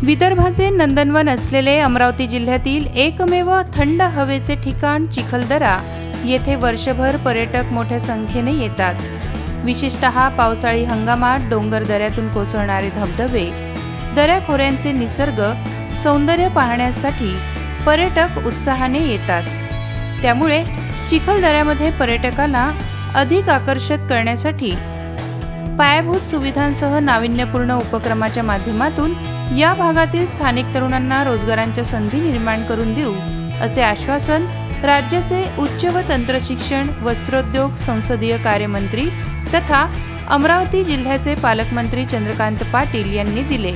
विदर्भाचे नंदनवन असलेले अमरावती जिल्ह्यातील एकमेव थंड हवेचे ठिकाण चिखलदरा येथे वर्षभर पर्यटक मोठ्या संख्येने येतात। विशेषतः पावसाळी हंगामात डोंगर दऱ्यातून कोसळणारे धबधबे, दऱ्याखोऱ्यांचे निसर्ग सौंदर्य पाहण्यासाठी पर्यटक उत्साहाने येतात। त्यामुळे चिखलदऱ्यामध्ये पर्यटकाला अधिक आकर्षित करण्यासाठी पायाभूत सुविधांसह नाविन्यपूर्ण उपक्रमाच्या माध्यमातून या भागातील स्थानिक तरुणांना रोजगारांच्या संधी निर्माण करून देऊ असे आश्वासन राज्याचे उच्च व तंत्रशिक्षण, वस्त्रोद्योग, संसदीय कार्यमंत्री तथा अमरावती जिल्ह्याचे पालकमंत्री चंद्रकांत पाटील यांनी दिले।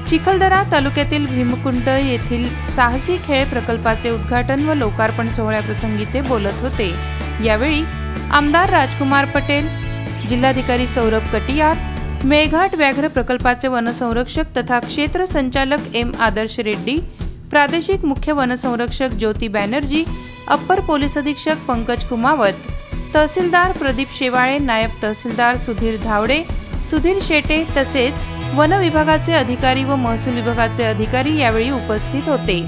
चिखलदरा तालुक्यातील भीमकुंड येथील साहसी खेळ प्रकल्पाचे उद्घाटन व लोकार्पण सोहळ्याप्रसंगी ते बोलत होते। यावेळी आमदार राजकुमार पटेल, जिल्हाधिकारी सौरभ कटियार, मेळघाट व्याघ्र प्रकल्पाचे वनसंरक्षक तथा क्षेत्र संचालक एम आदर्श रेड्डी, प्रादेशिक मुख्य वनसंरक्षक ज्योती बॅनर्जी, अप्पर पोलीस अधीक्षक पंकज कुमावत, तहसीलदार प्रदीप शेवाळे, नायब तहसीलदार सुधीर धावडे, सुधीर शेटे तसेच वन विभागाचे अधिकारी व महसूल विभागाचे अधिकारी यावेळी उपस्थित होते।